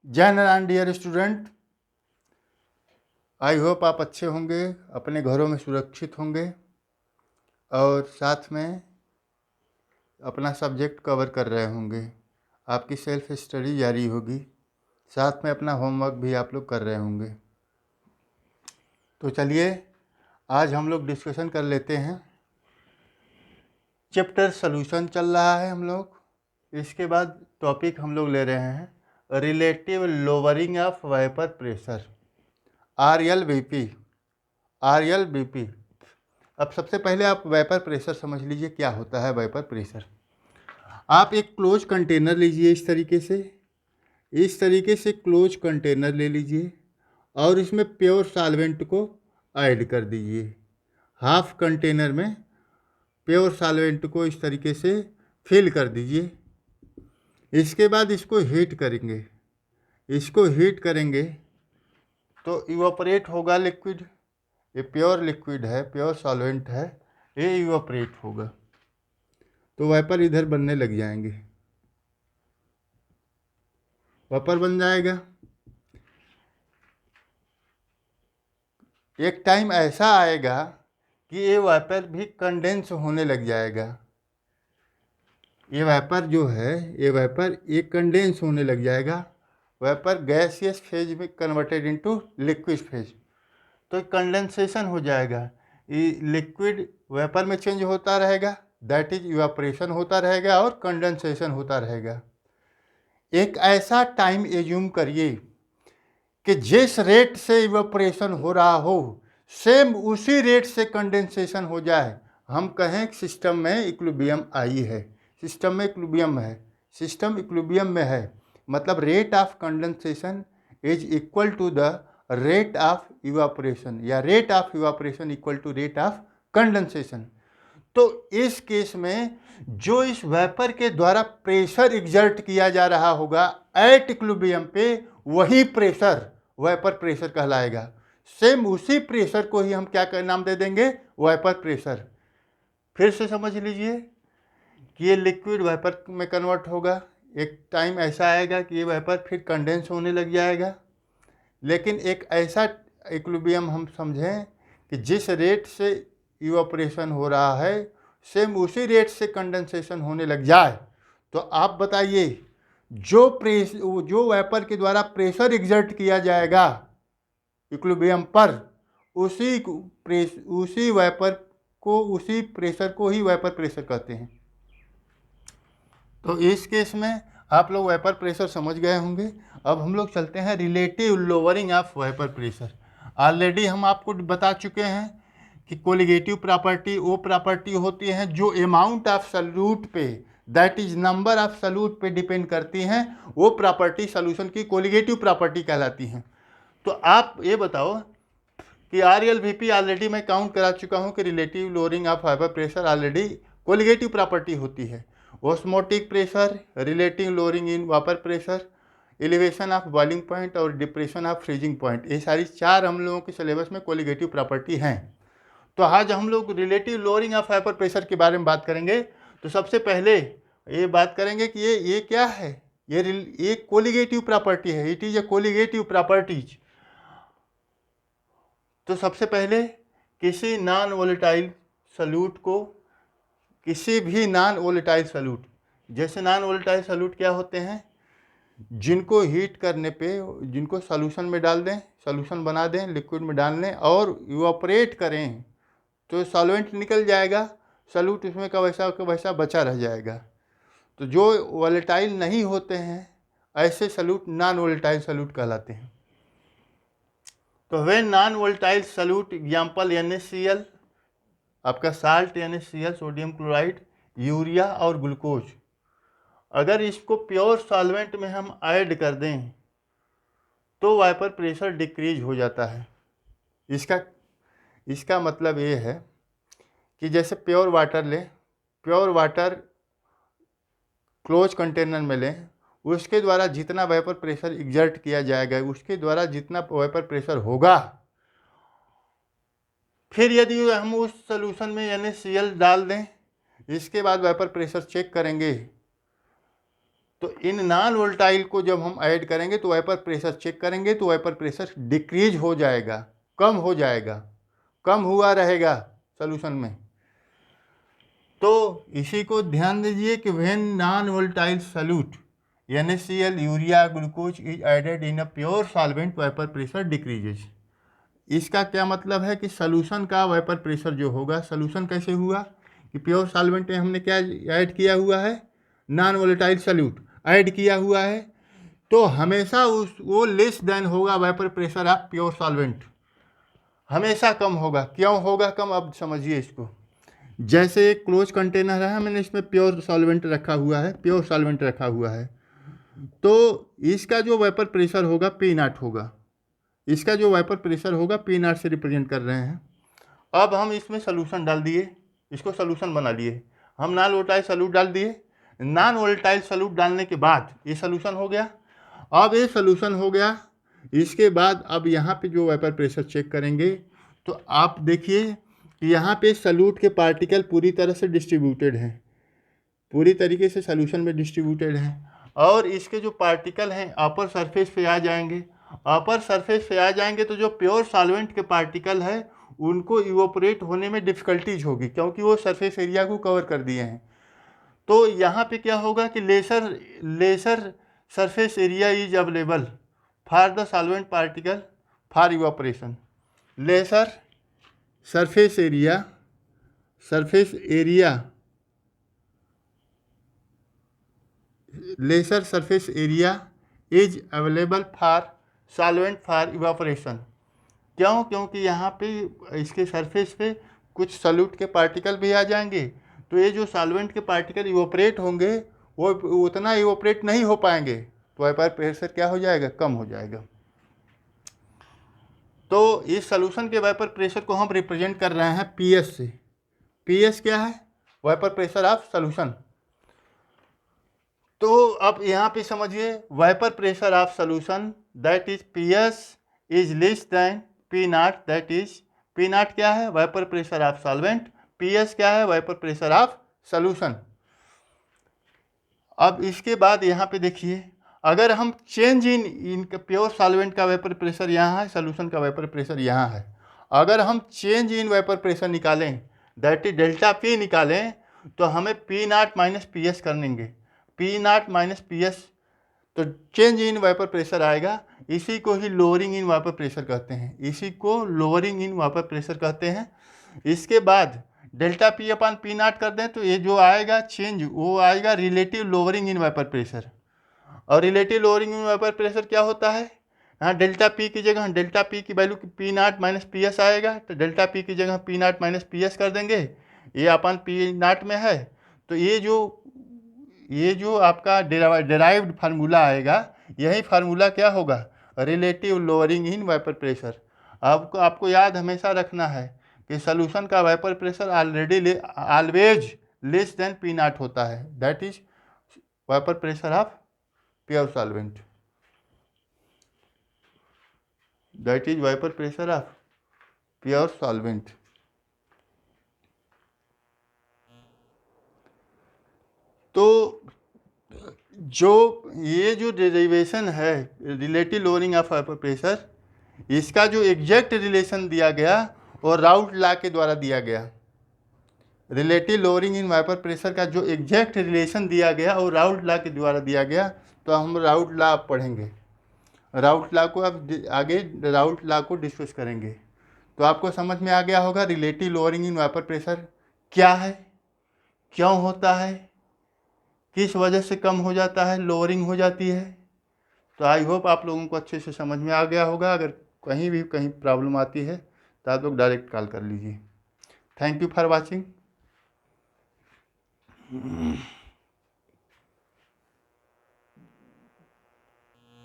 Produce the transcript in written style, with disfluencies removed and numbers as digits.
जय Narayan dear student, I hope आप अच्छे होंगे, अपने घरों में सुरक्षित होंगे और साथ में अपना सब्जेक्ट कवर कर रहे होंगे। आपकी सेल्फ स्टडी जारी होगी, साथ में अपना होमवर्क भी आप लोग कर रहे होंगे। तो चलिए आज हम लोग डिस्कशन कर लेते हैं। चैप्टर सॉल्यूशन चल रहा है हम लोग। इसके बाद टॉपिक हम लोग ले रहे हैं relative lowering of vapour pressure, RLVP। अब सबसे पहले आप वेपर प्रेशर समझ लीजिए क्या होता है वेपर प्रेशर। आप एक क्लोज कंटेनर लीजिए, इस तरीके से क्लोज कंटेनर ले लीजिए और इसमें प्योर सॉल्वेंट को ऐड कर दीजिए। हाफ कंटेनर में प्योर सॉल्वेंट को इस तरीके से फिल कर दीजिए। इसके बाद इसको हीट करेंगे तो इवापोरेट होगा लिक्विड। ये प्योर लिक्विड है, प्योर सॉल्वेंट है, ये इवापोरेट होगा तो वेपर इधर बनने लग जाएंगे, वेपर बन जाएगा। एक टाइम ऐसा आएगा कि ये वेपर भी कंडेंस होने लग जाएगा। ये वेपर जो है, ये वेपर एक कंडेंस होने लग जाएगा। वेपर गैसियस फेज में कन्वर्टेड इनटू लिक्विड फेज, तो कंडेंसेशन हो जाएगा। ये लिक्विड वेपर में चेंज होता रहेगा, दैट इज इवापोरेशन होता रहेगा और कंडेंसेशन होता रहेगा। एक ऐसा टाइम एज्यूम करिए कि जिस रेट से इवापोरेशन हो रहा हो सेम उसी रेट से कंडेंसेशन हो जाए। हम कहें सिस्टम में इक्विलिब्रियम आई है, सिस्टम इक्विलिब्रियम में है, मतलब rate of condensation is equal to the rate of evaporation, या rate of evaporation equal to rate of condensation. तो इस केस में जो इस वेपर के द्वारा प्रेशर एग्जर्ट किया जा रहा होगा एट इक्विलिब्रियम पे, वही प्रेशर वेपर प्रेशर कहलाएगा। सेम उसी प्रेशर को ही हम क्या नाम दे देंगे, वेपर प्रेशर। फिर से समझ लीजिए कि ये लिक्विड वेपर में कन्वर्ट होगा। एक टाइम ऐसा आएगा कि ये वेपर फिर कंडेंस होने लग जाएगा, लेकिन एक ऐसा इक्विलिब्रियम हम समझें कि जिस रेट से इवापोरेशन हो रहा है सेम उसी रेट से कंडेंसेशन होने लग जाए। तो आप बताइए जो वेपर के द्वारा प्रेशर एग्जर्ट किया जाएगा इक्विलिब्रियम पर, उसी प्रेशर को ही वेपर प्रेशर कहते हैं। तो इस केस में आप लोग वेपर प्रेशर समझ गए होंगे। अब हम लोग चलते हैं relative lowering of vapour pressure. Already हम आपको बता चुके हैं कि कोलिगेटिव प्रॉपर्टी वो प्रॉपर्टी होती है जो अमाउंट ऑफ सॉल्यूट पे, that is number of solute पे डिपेंड करती हैं। वो प्रॉपर्टी सॉल्यूशन की कोलिगेटिव प्रॉपर्टी कहलाती हैं। तो आप ये बताओ कि RLVP ऑलरेडी मैं काउंट करा चुका हूँ कि relative lowering of vapour pressure already colligative property होती है। Osmotic pressure, relative lowering in vapour pressure, elevation of boiling point और डिप्रेशन ऑफ फ्रीजिंग पॉइंट, ये सारी चार हम लोगों के सिलेबस में कोलिगेटिव प्रॉपर्टी हैं। तो आज हम लोग relative lowering of vapour pressure के बारे में बात करेंगे। तो सबसे पहले ये बात करेंगे कि ये क्या है, ये कोलिगेटिव प्रॉपर्टी है, it is a colligative properties. तो सबसे पहले किसी नॉन वोलेटाइल सॉल्यूट को, किसी भी नॉन वोलेटाइल सॉल्यूट, जैसे नॉन वोलेटाइल सॉल्यूट क्या होते हैं, जिनको हीट करने पे, जिनको सॉल्यूशन में डाल दें, सॉल्यूशन बना दें, लिक्विड में डाल दें और इवापोरेट करें तो सॉल्वेंट निकल जाएगा, सॉल्यूट उसमें का वैसा बचा रह जाएगा। तो जो वोलेटाइल नहीं होते हैं ऐसे सॉल्यूट नॉन वोलेटाइल सॉल्यूट कहलाते हैं। तो वे non volatile solute example NaCl, आपका salt NaCl, sodium chloride, urea और ग्लूकोज, अगर इसको प्योर सॉल्वेंट में हम ऐड कर दें तो वेपर प्रेशर डिक्रीज हो जाता है। इसका मतलब ये है कि जैसे प्योर वाटर लें, प्योर वाटर क्लोज कंटेनर में लें, उसके द्वारा जितना वेपर प्रेशर एग्जर्ट किया जाएगा, उसके द्वारा जितना वेपर प्रेशर होगा, फिर यदि हम उस सॉल्यूशन में NaCl डाल दें, इसके बाद वेपर प्रेशर चेक करेंगे तो इन नॉन वोलेटाइल को जब हम ऐड करेंगे तो वेपर प्रेशर चेक करेंगे तो वेपर प्रेशर डिक्रीज हो जाएगा, कम हो जाएगा, कम हुआ रहेगा सॉल्यूशन में। तो इसी को ध्यान दीजिए कि when non volatile solute NaCl urea glucose is added in a pure solvent vapour pressure decreases. इसका क्या मतलब है कि सॉल्यूशन का वेपर प्रेशर जो होगा, सॉल्यूशन कैसे हुआ कि प्योर सॉल्वेंट में हमने क्या ऐड किया हुआ है, नॉन वोलेटाइल सॉल्यूट ऐड किया हुआ है, तो हमेशा वो लेस देन होगा vapour pressure of pure solvent, हमेशा कम होगा। क्यों होगा कम, अब समझिए इसको। जैसे एक क्लोज कंटेनर है, मैंने इसमें प्योर सॉल्वेंट रखा हुआ है, प्योर सॉल्वेंट रखा हुआ है, तो इसका जो वेपर प्रेशर होगा P0 होगा, इसका जो वेपर प्रेशर होगा P0 से रिप्रेजेंट कर रहे हैं। अब हम इसमें सोल्यूशन डाल दिए, इसको सोल्यूशन बना लिए, हम नॉन वोलेटाइल सॉल्यूट डाल दिए। नॉन वोलेटाइल सॉल्यूट डालने के बाद ये सोल्यूशन हो गया। अब ये सोल्यूशन हो गया, इसके बाद अब यहाँ पे जो वेपर प्रेशर चेक करेंगे तो आप देखिए कि यहाँ पे सॉल्यूट के पार्टिकल पूरी तरह से डिस्ट्रीब्यूटेड हैं, पूरी तरीके से सॉल्यूशन में डिस्ट्रीब्यूटेड हैं, और इसके जो पार्टिकल हैं अपर सरफेस पे आ जाएंगे। अपर सरफेस पे आ जाएंगे तो जो प्योर सॉल्वेंट के पार्टिकल है उनको इवोपरेट होने में डिफ़िकल्टीज होगी, क्योंकि वो सरफेस एरिया को कवर कर दिए हैं। तो यहाँ पे क्या होगा कि lesser surface area is available for the solvent particle for evaporation. Lesser surface area lesser surface area is available for solvent for evaporation. क्यों, क्योंकि यहाँ पे इसके सरफेस पे कुछ सॉल्यूट के पार्टिकल भी आ जाएंगे, तो ये जो सॉल्वेंट के पार्टिकल इवोपरेट होंगे वो उतना इवोपरेट नहीं हो पाएंगे, तो वेपर प्रेशर क्या हो जाएगा, कम हो जाएगा। तो इस सॉल्यूशन के वेपर प्रेशर को हम रिप्रेजेंट कर रहे हैं PS से। PS क्या है, वेपर प्रेशर ऑफ सॉल्यूशन। तो अब यहाँ पे समझिए, vapour pressure of solution that is PS is less than P0, that is P0 क्या है, vapour pressure of solvent, PS क्या है, वेपर प्रेशर ऑफ सॉल्यूशन। अब इसके बाद यहाँ पे देखिए, अगर हम चेंज इन प्योर सॉल्वेंट का वेपर प्रेशर यहाँ है, सॉल्यूशन का वेपर प्रेशर यहाँ है, अगर हम चेंज इन वेपर प्रेशर निकालें दैट इज डेल्टा P निकालें, तो हमें P0 माइनस PS करेंगे, P0 माइनस PS, तो चेंज इन वेपर प्रेशर आएगा। इसी को ही लोअरिंग इन वेपर प्रेशर कहते हैं, इसी को लोअरिंग इन वेपर प्रेशर कहते हैं। इसके बाद डेल्टा P अपन P0 कर दें तो ये जो आएगा चेंज वो आएगा relative lowering in vapour pressure. और relative lowering in vapour pressure क्या होता है, यहाँ डेल्टा P की जगह डेल्टा P की वैल्यू P0 माइनस PS आएगा, तो डेल्टा P की जगह P0 माइनस PS कर देंगे, ये अपन P0 में है। तो ये जो आपका डेराइव्ड फार्मूला आएगा, यही फार्मूला क्या होगा, relative lowering in vapour pressure. आपको याद हमेशा रखना है कि सॉल्यूशन का vapour pressure always less than P0 होता है, that is vapour pressure of pure solvent, that is vapour pressure of pure solvent. तो ये जो डेरिवेशन है relative lowering of vapour pressure, इसका जो एग्जैक्ट रिलेशन दिया गया वो राउट लॉ के द्वारा दिया गया। Relative lowering in vapour pressure का जो एग्जैक्ट रिलेशन दिया गया वो राउट लॉ के द्वारा दिया गया। तो हम राउट लॉ अब पढ़ेंगे, राउट लॉ को अब आगे राउट लॉ को डिस्कस करेंगे। तो आपको समझ में आ गया होगा relative lowering in vapour pressure क्या है, क्यों होता है, किस वजह से कम हो जाता है, लोअरिंग हो जाती है। तो आई होप आप लोगों को अच्छे से समझ में आ गया होगा। अगर कहीं प्रॉब्लम आती है तो आप लोग डायरेक्ट कॉल कर लीजिए। Thank you for watching.